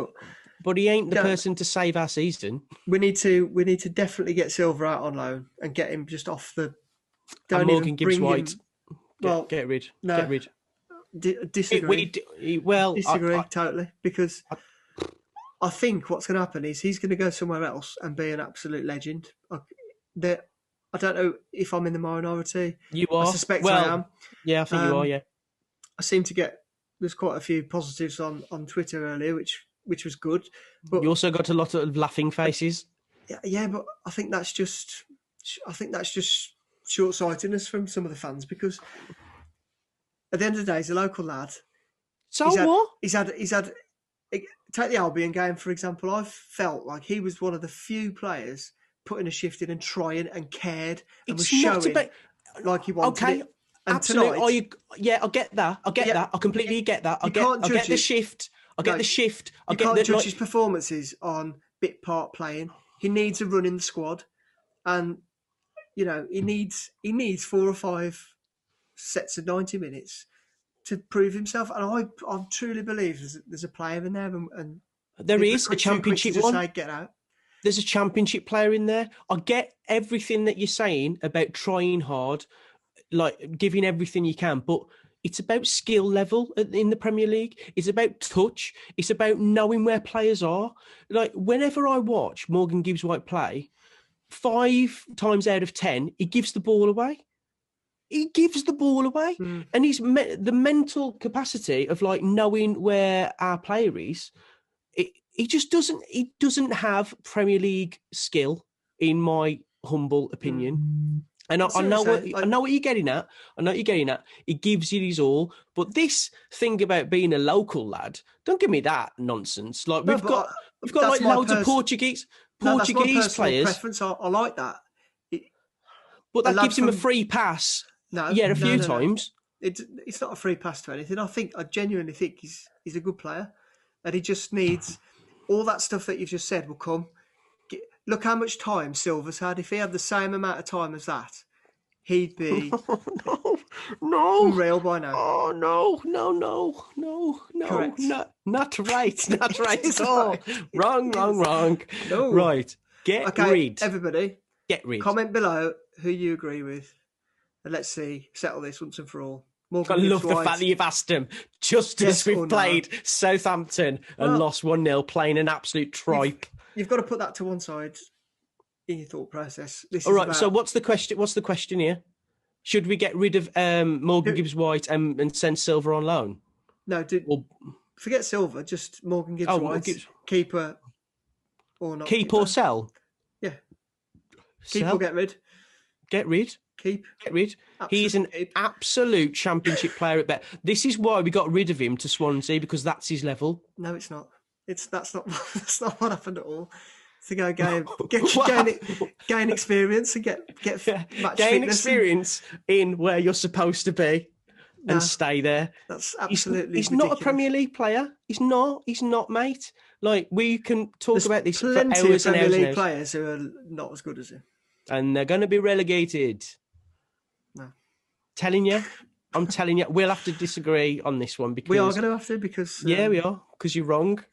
But he ain't the person to save our season. We need to definitely get Silva out on loan and get him just off the. Don't Morgan Gibbs White. Get rid. No, get rid. Disagree. Disagree totally because I think what's going to happen is he's going to go somewhere else and be an absolute legend. I don't know if I'm in the minority. You are. I suspect I am. Yeah, I think you are. Yeah. I seem to get there's quite a few positives on Twitter earlier, which was good. But you also got a lot of laughing faces. Yeah, but I think that's just short-sightedness from some of the fans because at the end of the day, he's a local lad. So what? He's had. Take the Albion game for example. I felt like he was one of the few players putting a shift in and trying and cared and was showing like he wanted it. And absolutely. I get that. I completely get that. I get the shift. I get the shift. You can't judge his performances on bit part playing. He needs a run in the squad, and he needs 4 or 5 sets of 90 minutes to prove himself. And I truly believe there's a player in there, and there is a championship one. Say, get out. There's a championship player in there. I get everything that you're saying about trying hard, like giving everything you can, but it's about skill level in the Premier League. It's about touch. It's about knowing where players are. Like whenever I watch Morgan Gibbs White play, 5 times out of 10, he gives the ball away. And he's the mental capacity of knowing where our player is. He just doesn't. He doesn't have Premier League skill, in my humble opinion. And I know what you're getting at. He gives you his all. But this thing about being a local lad, don't give me that nonsense. We've got loads of Portuguese players. Preference. I like that. But that gives him a free pass. A few times. It's not a free pass to anything. I genuinely think he's a good player, and he just needs. all that stuff that you've just said will come. Look how much time Silva's had. If he had the same amount of time as that, he'd be no, unreal by now. Oh no! Correct. Not right at all. Right. Wrong. No. Right, get rid. Everybody, Get rid. comment below who you agree with, and let's settle this once and for all. I love the fact that you've asked them just as we've played Southampton and lost 1-0, playing an absolute tripe. You've got to put that to one side in your thought process. All right. So what's the question? What's the question here? Should we get rid of Morgan Gibbs-White and send Silva on loan? No, forget Silva. Just Morgan Gibbs-White, keeper or not? Keep or sell? Yeah. Keep or get rid? Get rid. Keep. Get rid. He's an absolute championship player at best. This is why we got rid of him to Swansea, because that's his level. No, it's not. That's not what happened at all. To go gain experience and get match gain fitness experience in where you're supposed to be and stay there. That's absolutely. He's not a Premier League player. He's not, mate. Like, we can talk about this for plenty hours of and Premier hours. League players who are not as good as him, and they're going to be relegated. No, I'm telling you, we'll have to disagree on this one because we are going to have to because we are, because you're wrong.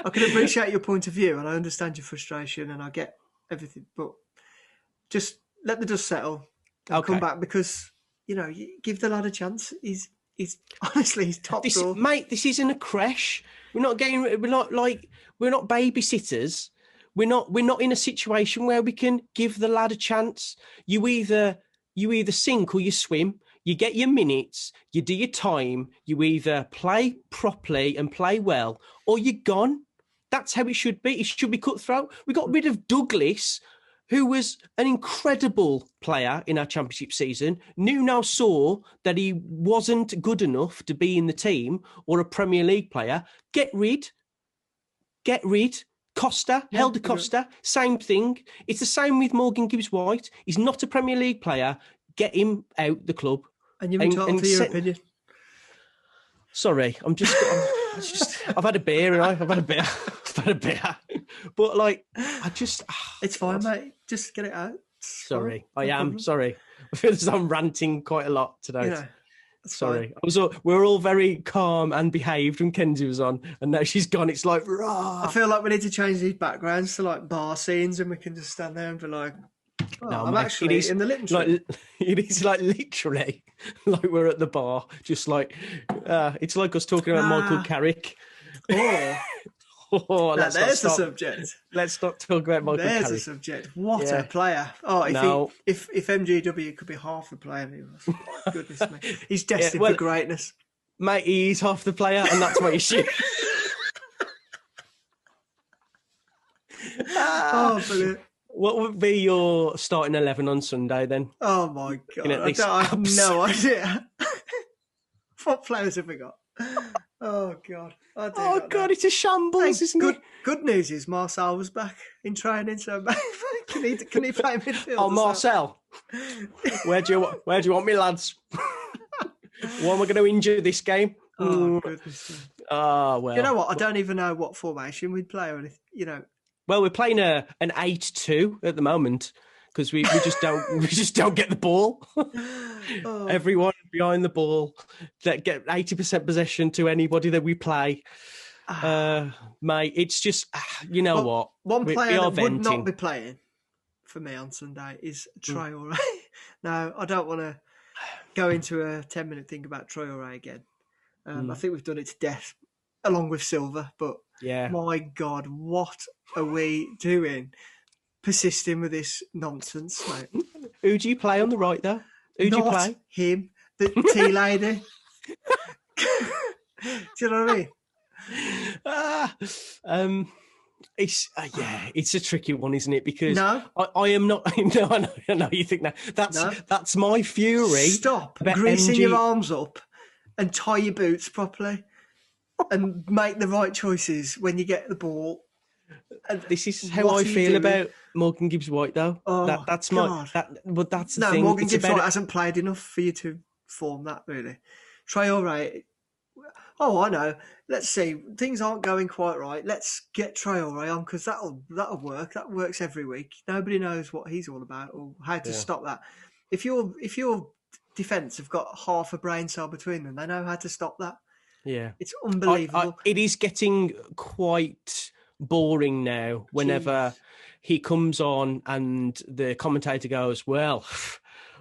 I can appreciate your point of view and I understand your frustration and I get everything, but just let the dust settle and come back, because you give the lad a chance. He's honestly he's top draw. Mate, this isn't a creche. We're not babysitters. We're not in a situation where we can give the lad a chance. You either sink or you swim. You get your minutes, you do your time, you either play properly and play well, or you're gone. That's how it should be. It should be cutthroat. We got rid of Douglas, who was an incredible player in our championship season. Nuno saw that he wasn't good enough to be in the team or a Premier League player. Get rid. Costa, Helder Costa, same thing. It's the same with Morgan Gibbs-White. He's not a Premier League player. Get him out the club. And you're entitled to your opinion. Sorry, I've had a beer, and I've had a beer. But it's fine, mate. Just get it out. Sorry, I am sorry. I feel as though I'm ranting quite a lot today. Sorry. We're all very calm and behaved when Kenzie was on, and now she's gone. It's like, rah. I feel like we need to change these backgrounds to like bar scenes, and we can just stand there and be like, I'm actually in the literature. It is like literally like we're at the bar, just like it's like us talking about Michael Carrick. There's the subject. Let's not talk about Michael Carrick. There's the subject. What a player! If MGW could be half the player, he was. My goodness me, he's destined for greatness. Mate, he's half the player, and that's my issue. Brilliant. What would be your starting 11 on Sunday then? Oh my God, I have no idea. What players have we got? Oh God! It's a shambles, isn't it? Good news is Marcel was back in training, so can he play midfield? Oh, Marcel, where do you want me, lads? Why am I going to injure this game? Oh goodness! Oh well. You know what? I don't even know what formation we'd play or anything. Well, we're playing an 8-2 at the moment because we just don't get the ball. Everyone behind the ball that get 80% possession to anybody that we play. Mate, it's just what? One player that would not be playing for me on Sunday is Traore. Now, I don't want to go into a 10-minute thing about Traore again. I think we've done it to death along with Silva, but my God, what are we doing? Persisting with this nonsense, mate. Who do you play on the right, though? Who do you play? Him, the tea lady. Do you know what I mean? It's a tricky one, isn't it? Because no. I am not. No, I know you think that. That's my fury. Stop greasing your arms up and tie your boots properly, and make the right choices when you get the ball. And this is how I feel about Morgan Gibbs-White, though. That's God. But that's the thing. Morgan Gibbs-White hasn't played enough for you to form that, really. Traore, Oh, I know. Let's see. Things aren't going quite right. Let's get Traore on because that'll work. That works every week. Nobody knows what he's all about or how to stop that. If your defence have got half a brain cell between them, they know how to stop that. Yeah, it's unbelievable. It is getting quite boring now. Whenever he comes on and the commentator goes, "Well,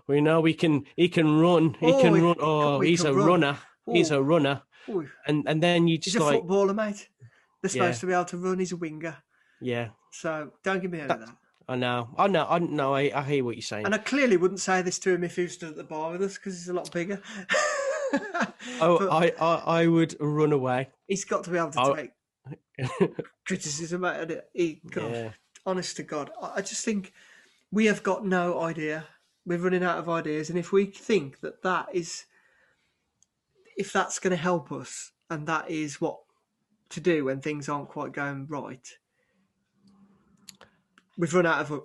we know he can run. He can run. Oh, he's a runner. He's a runner." And then you just he's a footballer, mate. They're supposed to be able to run. He's a winger. Yeah. So don't give me any of that. I know. I hear what you're saying. And I clearly wouldn't say this to him if he was stood at the bar with us because he's a lot bigger. I would run away. He's got to be able to take criticism out of it. Honest to God, I just think we have got no idea. We're running out of ideas, and if we think that is, if that's going to help us, and that is what to do when things aren't quite going right, we've run out of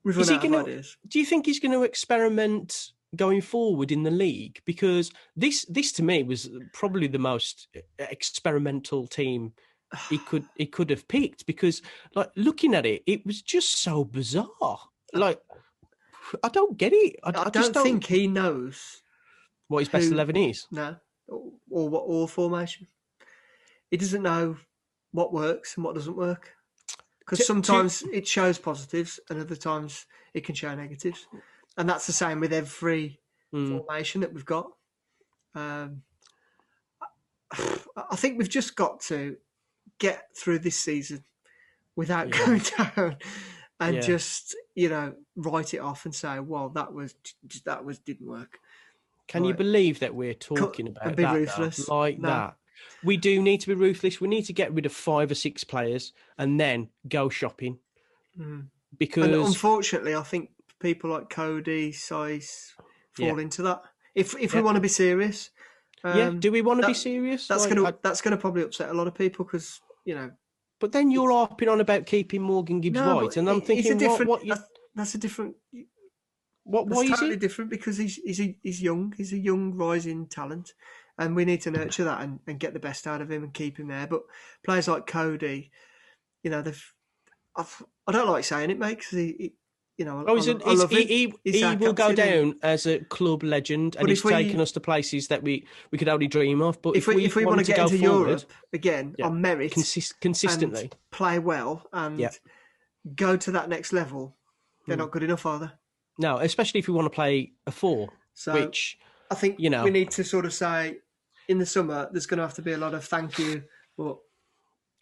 ideas. Do you think he's going to experiment going forward in the league? Because this to me was probably the most experimental team he could have picked, because like looking at it, it was just so bizarre. Like I don't get it. I don't think he knows what his best 11 is. No, or what all formation. He doesn't know what works and what doesn't work. Because sometimes it shows positives and other times it can show negatives. And that's the same with every formation that we've got. I think we've just got to get through this season without going down and just, write it off and say, well, that didn't work. Can you believe that we're talking about and be that ruthless that? We do need to be ruthless. We need to get rid of 5 or 6 players and then go shopping. Because and unfortunately, I think people like Cody, Size fall into that. If we want to be serious, do we want to be serious? That's going to probably upset a lot of people because But then you're harping on about keeping Morgan Gibbs White, and I'm thinking, that's a different. Why is totally it different? Because he's young. He's a young rising talent, and we need to nurture that and get the best out of him and keep him there. But players like Cody, I don't like saying it, mate, because he will go down as a club legend, and he's taken us to places that we could only dream of. But if we want to get into Europe again on merit, consistently, and play well, and go to that next level, they're not good enough, are they? No, especially if we want to play a 4. So which I think we need to sort of say in the summer there's going to have to be a lot of thank you. But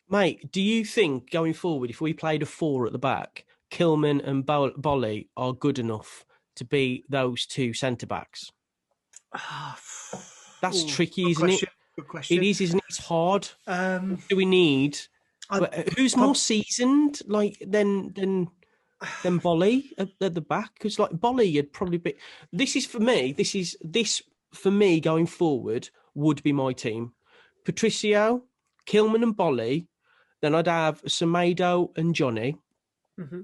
mate, do you think going forward, if we played a 4 at the back, Kilman and Bolly are good enough to be those 2 centre backs? That's tricky, isn't it? Good question. It is, isn't it? It's hard. Do we need who's more seasoned, than Bolly at the back? Because Bolly would probably be. This for me going forward would be my team: Patricio, Kilman, and Bolly. Then I'd have Semedo and Johnny. Mm-hmm.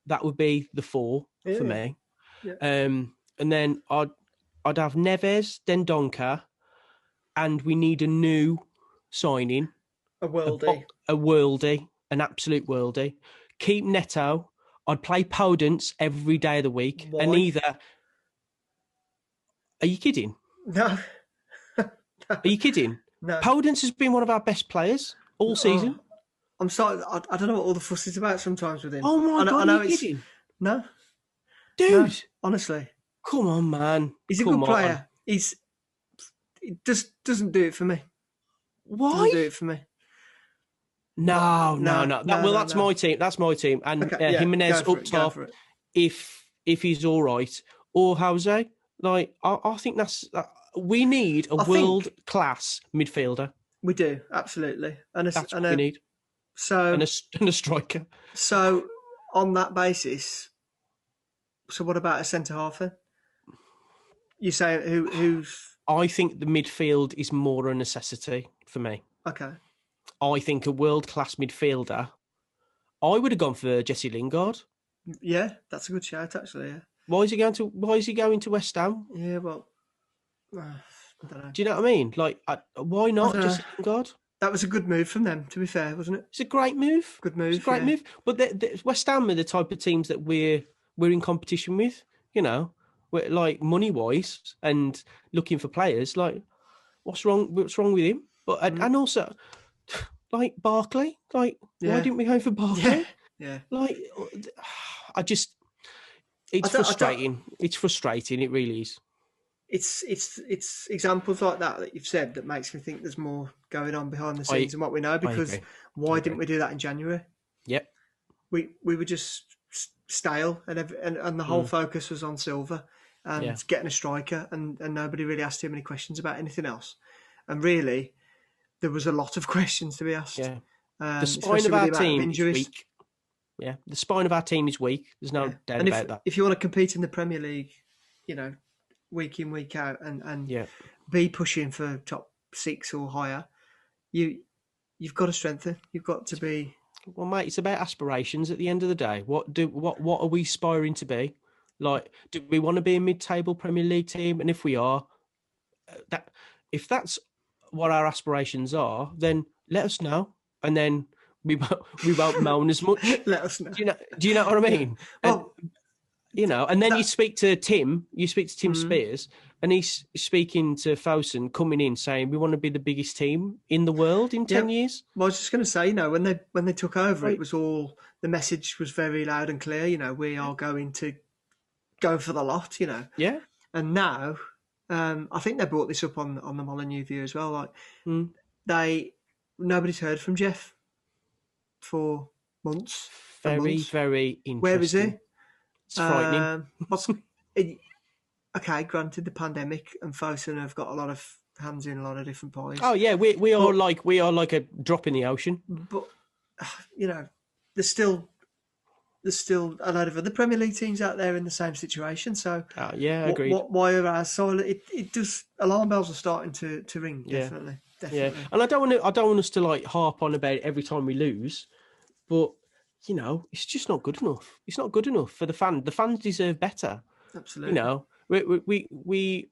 That would be the 4 for me. Yeah. And then I'd have Neves, Dendoncker, and we need a new signing. A worldie, an absolute worldie. Keep Neto. I'd play Podence every day of the week. Why? And either... Are you kidding? No. Are you kidding? No. Podence has been one of our best players all season. I'm sorry, I don't know what all the fuss is about sometimes with him. Oh my God, are you kidding? No. Dude. No, honestly. Come on, man. He's a good player. He just doesn't do it for me. Why? Doesn't do it for me. No. That's my team. That's my team. And Jimenez up top, if he's all right, or Jose. I think we need a world-class midfielder. We do, absolutely. That's what we need. So, and a striker. So, on that basis, what about a centre-half then? You say who's... I think the midfield is more a necessity for me. Okay. I think a world-class midfielder, I would have gone for Jesse Lingard. Yeah, that's a good shout, actually, yeah. Why is he going to West Ham? Yeah, well, I don't know. Do you know what I mean? Like, why not just God? That was a good move from them, to be fair, wasn't it? It's a great move. Good move. It's a great move. But West Ham are the type of teams that we're in competition with. You know, we're like money wise and looking for players. Like, what's wrong? What's wrong with him? But and also, like Barkley. Like, why didn't we go for Barkley? Yeah. Like, it's frustrating. It's frustrating. It really is. It's examples like that you've said that makes me think there's more going on behind the scenes than what we know. Because why didn't we do that in January? Yep. We were just stale, and the whole focus was on Silva and getting a striker, and nobody really asked too many questions about anything else. And really, there was a lot of questions to be asked. Yeah. The spine of our team is weak. Yeah, the spine of our team is weak. There's no doubt about that. If you want to compete in the Premier League, you know, week in, week out, and be pushing for top 6 or higher, you've got to strengthen. You've got to be. Well, mate, it's about aspirations at the end of the day. What are we aspiring to be? Like, do we want to be a mid-table Premier League team? And if we are, if that's what our aspirations are, then let us know, and then we won't moan as much. Let us know. Do you know what I mean? Well, and then you speak to Tim Spears, and he's speaking to Fosun coming in saying we want to be the biggest team in the world in 10 years. Well, I was just going to say, when they took over, it was all, the message was very loud and clear. We are going to go for the lot. Yeah. And now, I think they brought this up on the Molineux view as well. Like nobody's heard from Jeff for months. Very interesting. Where is he? It's frightening. Okay, granted the pandemic and Fosun have got a lot of hands in a lot of different pies. Oh yeah, we are like a drop in the ocean. But there's still a lot of other Premier League teams out there in the same situation. So agreed. Why are ours silent? It does. Alarm bells are starting to ring. Definitely. Yeah, and I don't want us to like harp on about it every time we lose, but it's just not good enough. It's not good enough for the fans. The fans deserve better. Absolutely. We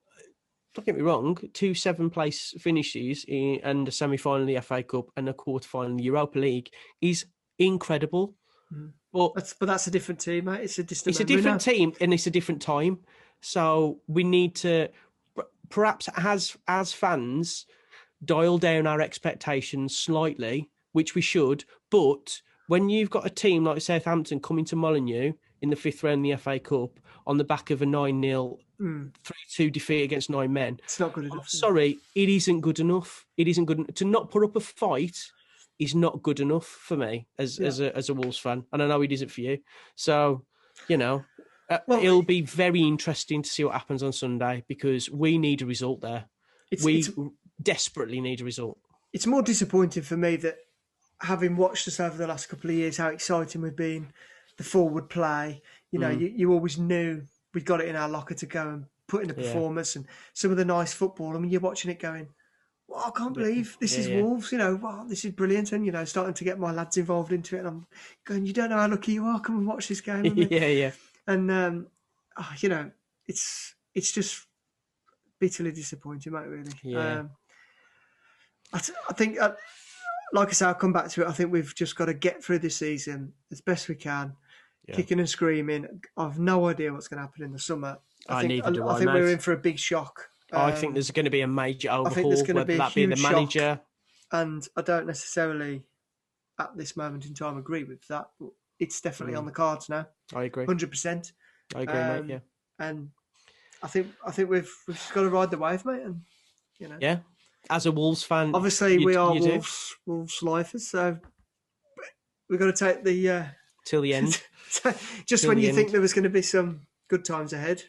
don't get me wrong. 2 7th-place finishes and a semi-final in the FA Cup and a quarter-final in the Europa League is incredible. But that's a different team, mate. It's a different team and it's a different time. So we need to perhaps as fans dial down our expectations slightly, which we should. But when you've got a team like Southampton coming to Molineux in the 5th round of the FA Cup on the back of a 9-0, 3-2 defeat against 9 men, it's not good enough. Sorry, it isn't good enough. It isn't good enough. To not put up a fight is not good enough for me as a Wolves fan, and I know it isn't for you. So, it'll be very interesting to see what happens on Sunday because we need a result there. We desperately need a result. It's more disappointing for me that, having watched us over the last couple of years, how exciting we've been, the forward play. You always knew we'd got it in our locker to go and put in a performance, and some of the nice football. I mean, you're watching it going, well, I can't believe this is Wolves. Wow, this is brilliant, and starting to get my lads involved into it. And I'm going, you don't know how lucky you are. Come and watch this game. Yeah. And it's just bitterly disappointing, mate. Really. Yeah. I think. Like I say, I'll come back to it. I think we've just got to get through this season as best we can, kicking and screaming. I've no idea what's going to happen in the summer. I think we're in for a big shock. I think there's going to be a major overhaul. I think there's going to be a huge the manager. Shock, and I don't necessarily, at this moment in time, agree with that. But it's definitely on the cards now. I agree. 100%. I agree, mate. Yeah. And I think we've just got to ride the wave, mate. And Yeah. As a Wolves fan, obviously we are Wolves lifers, so we've got to take the till the end. Just when you think there was going to be some good times ahead,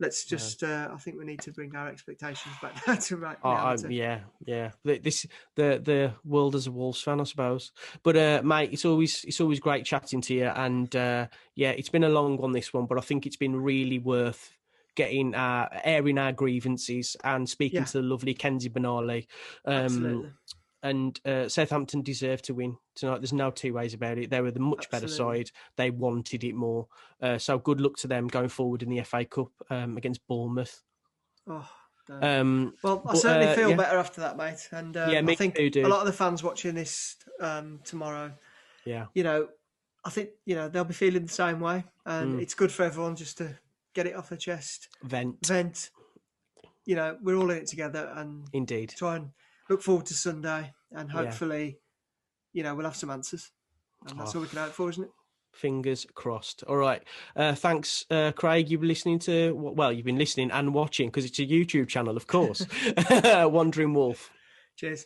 let's just. I think we need to bring our expectations back down to reality. Yeah. The world as a Wolves fan, I suppose. But mate, it's always great chatting to you, and it's been a long one, this one, but I think it's been really worth getting airing our grievances and speaking to the lovely Kenzie Benali. Absolutely. And Southampton deserve to win tonight. There's no two ways about it. They were the much better side. They wanted it more. So good luck to them going forward in the FA Cup against Bournemouth. Oh, Well, I certainly feel yeah. better after that, mate. And Me I think too, dude. a lot of the fans watching this tomorrow, Yeah. I think, they'll be feeling the same way. And it's good for everyone just to get it off their chest. Vent. We're all in it together, and Indeed. try and look forward to Sunday. And hopefully, we'll have some answers. And that's all we can hope for, isn't it? Fingers crossed. All right. Thanks, Craig. You've been listening you've been listening and watching, because it's a YouTube channel, of course. Wandering Wolf. Cheers.